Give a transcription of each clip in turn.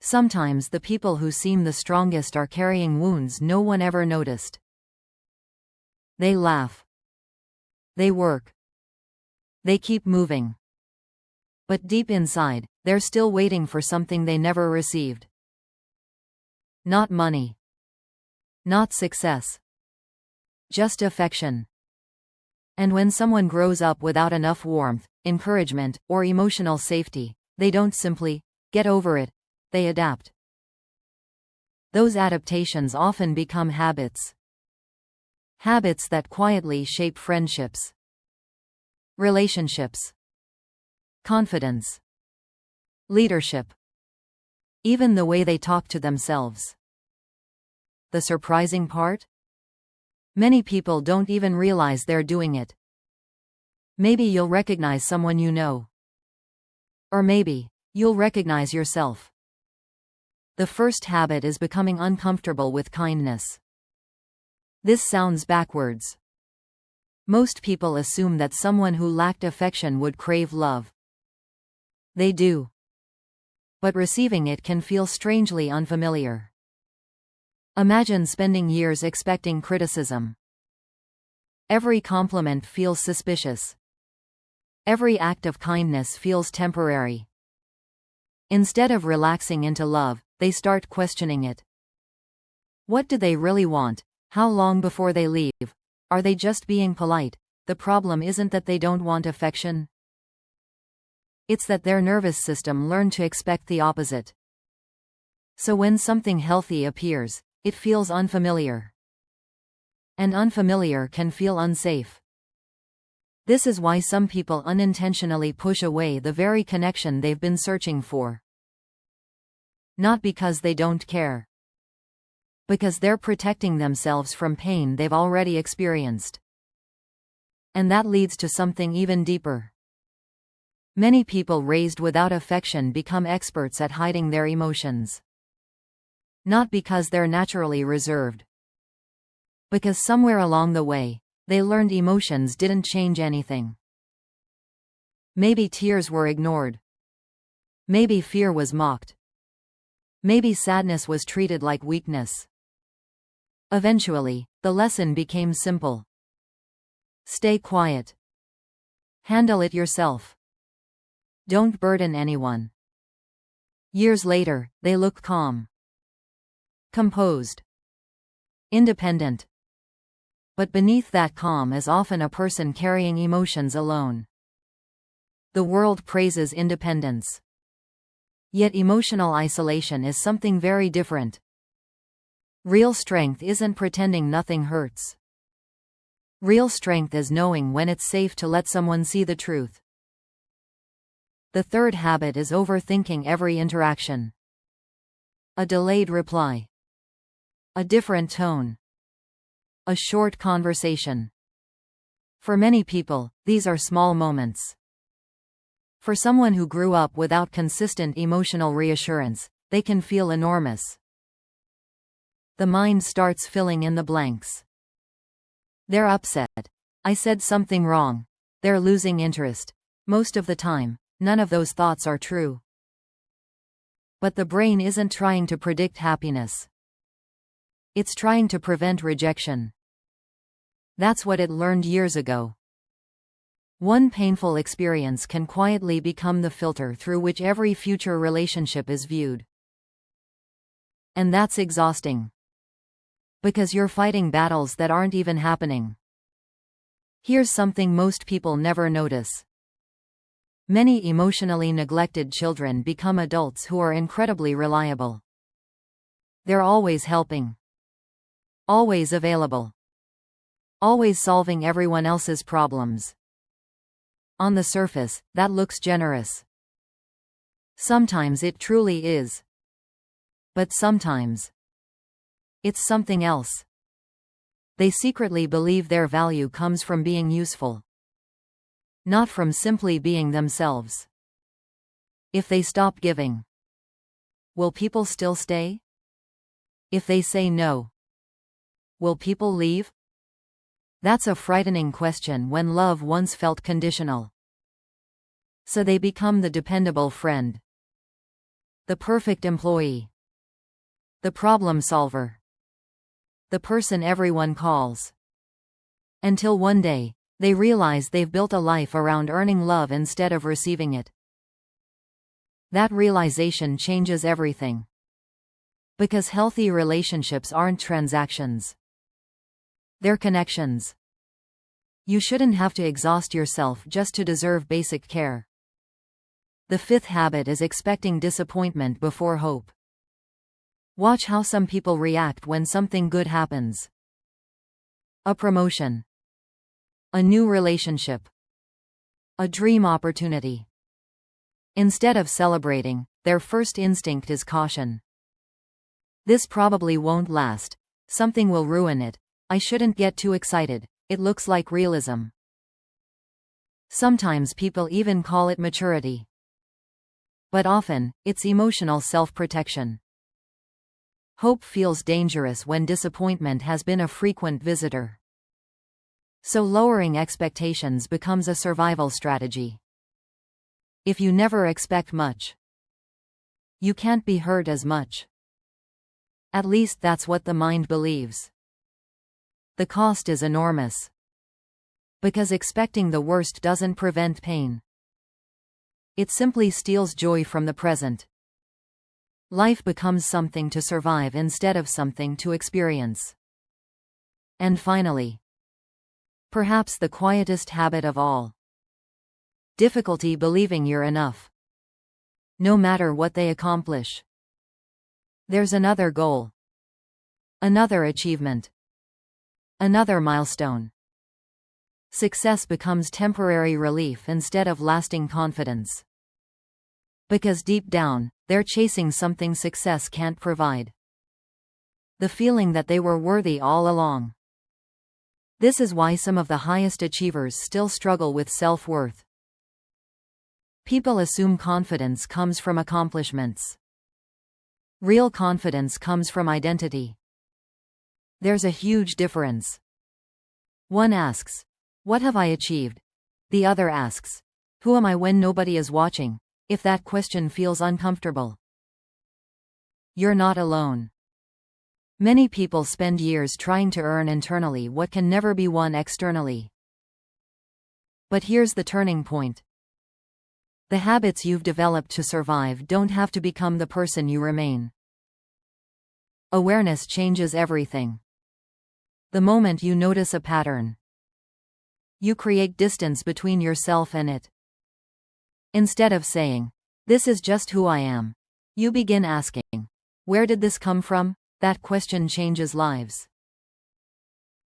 Sometimes the people who seem the strongest are carrying wounds no one ever noticed. They laugh. They work. They keep moving. But deep inside, they're still waiting for something they never received. Not money. Not success. Just affection. And when someone grows up without enough warmth, encouragement, or emotional safety, they don't simply get over it, they adapt. Those adaptations often become habits. Habits that quietly shape friendships, relationships, confidence, leadership, even the way they talk to themselves. The surprising part? Many people don't even realize they're doing it. Maybe you'll recognize someone you know. Or maybe you'll recognize yourself. The first habit is becoming uncomfortable with kindness. This sounds backwards. Most people assume that someone who lacked affection would crave love. They do. But receiving it can feel strangely unfamiliar. Imagine spending years expecting criticism. Every compliment feels suspicious. Every act of kindness feels temporary. Instead of relaxing into love, they start questioning it. What do they really want? How long before they leave? Are they just being polite? The problem isn't that they don't want affection. It's that their nervous system learned to expect the opposite. So when something healthy appears, it feels unfamiliar. And unfamiliar can feel unsafe. This is why some people unintentionally push away the very connection they've been searching for. Not because they don't care. Because they're protecting themselves from pain they've already experienced. And that leads to something even deeper. Many people raised without affection become experts at hiding their emotions. Not because they're naturally reserved. Because somewhere along the way, they learned emotions didn't change anything. Maybe tears were ignored. Maybe fear was mocked. Maybe sadness was treated like weakness. Eventually, the lesson became simple. Stay quiet. Handle it yourself. Don't burden anyone. Years later, they look calm. Composed. Independent. But beneath that calm is often a person carrying emotions alone. The world praises independence. Yet emotional isolation is something very different. Real strength isn't pretending nothing hurts. Real strength is knowing when it's safe to let someone see the truth. The third habit is overthinking every interaction. A delayed reply. A different tone. A short conversation. For many people, these are small moments. For someone who grew up without consistent emotional reassurance, they can feel enormous. The mind starts filling in the blanks. They're upset. I said something wrong. They're losing interest. Most of the time, none of those thoughts are true. But the brain isn't trying to predict happiness. It's trying to prevent rejection. That's what it learned years ago. One painful experience can quietly become the filter through which every future relationship is viewed. And that's exhausting. Because you're fighting battles that aren't even happening. Here's something most people never notice. Many emotionally neglected children become adults who are incredibly reliable. They're always helping. Always available. Always solving everyone else's problems. On the surface, that looks generous. Sometimes it truly is. But sometimes, it's something else. They secretly believe their value comes from being useful. Not from simply being themselves. If they stop giving, will people still stay? If they say no, will people leave? That's a frightening question when love once felt conditional. So they become the dependable friend. The perfect employee. The problem solver. The person everyone calls. Until one day, they realize they've built a life around earning love instead of receiving it. That realization changes everything. Because healthy relationships aren't transactions. They're connections. You shouldn't have to exhaust yourself just to deserve basic care. The fifth habit is expecting disappointment before hope. Watch how some people react when something good happens. A promotion. A new relationship. A dream opportunity. Instead of celebrating, their first instinct is caution. This probably won't last. Something will ruin it. I shouldn't get too excited. It looks like realism. Sometimes people even call it maturity. But often, it's emotional self-protection. Hope feels dangerous when disappointment has been a frequent visitor. So lowering expectations becomes a survival strategy. If you never expect much, you can't be hurt as much. At least that's what the mind believes. The cost is enormous. Because expecting the worst doesn't prevent pain. It simply steals joy from the present. Life becomes something to survive instead of something to experience. And finally, perhaps the quietest habit of all. Difficulty believing you're enough. No matter what they accomplish. There's another goal. Another achievement. Another milestone. Success becomes temporary relief instead of lasting confidence. Because deep down, they're chasing something success can't provide. The feeling that they were worthy all along. This is why some of the highest achievers still struggle with self-worth. People assume confidence comes from accomplishments. Real confidence comes from identity. There's a huge difference. One asks, "What have I achieved?" The other asks, "Who am I when nobody is watching?" If that question feels uncomfortable, you're not alone. Many people spend years trying to earn internally what can never be won externally. But here's the turning point. The habits you've developed to survive don't have to become the person you remain. Awareness changes everything. The moment you notice a pattern, you create distance between yourself and it. Instead of saying, "This is just who I am," you begin asking, "Where did this come from?" That question changes lives.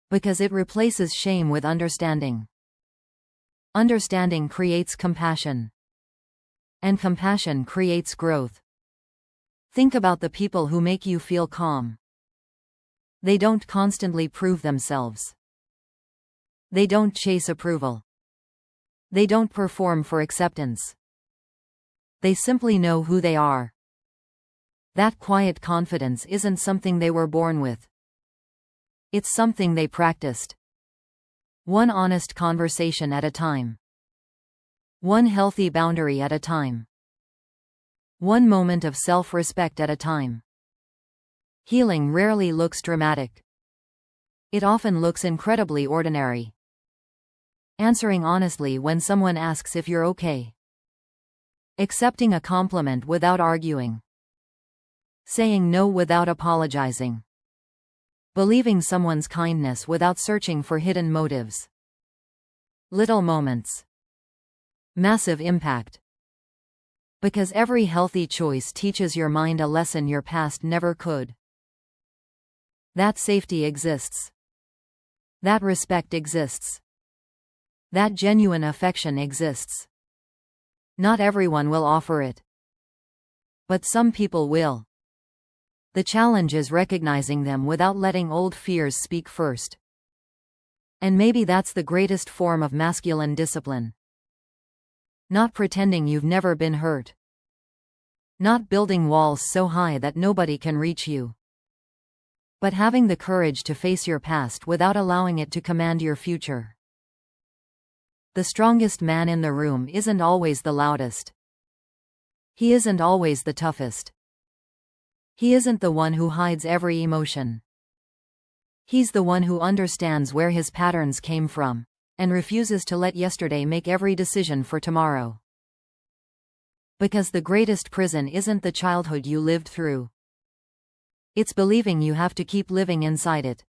Because it replaces shame with understanding. Understanding creates compassion. And compassion creates growth. Think about the people who make you feel calm. They don't constantly prove themselves. They don't chase approval. They don't perform for acceptance. They simply know who they are. That quiet confidence isn't something they were born with. It's something they practiced. One honest conversation at a time. One healthy boundary at a time. One moment of self-respect at a time. Healing rarely looks dramatic. It often looks incredibly ordinary. Answering honestly when someone asks if you're okay. Accepting a compliment without arguing. Saying no without apologizing. Believing someone's kindness without searching for hidden motives. Little moments. Massive impact. Because every healthy choice teaches your mind a lesson your past never could. That safety exists. That respect exists. That genuine affection exists. Not everyone will offer it. But some people will. The challenge is recognizing them without letting old fears speak first. And maybe that's the greatest form of masculine discipline. Not pretending you've never been hurt. Not building walls so high that nobody can reach you. But having the courage to face your past without allowing it to command your future. The strongest man in the room isn't always the loudest. He isn't always the toughest. He isn't the one who hides every emotion. He's the one who understands where his patterns came from, and refuses to let yesterday make every decision for tomorrow. Because the greatest prison isn't the childhood you lived through. It's believing you have to keep living inside it.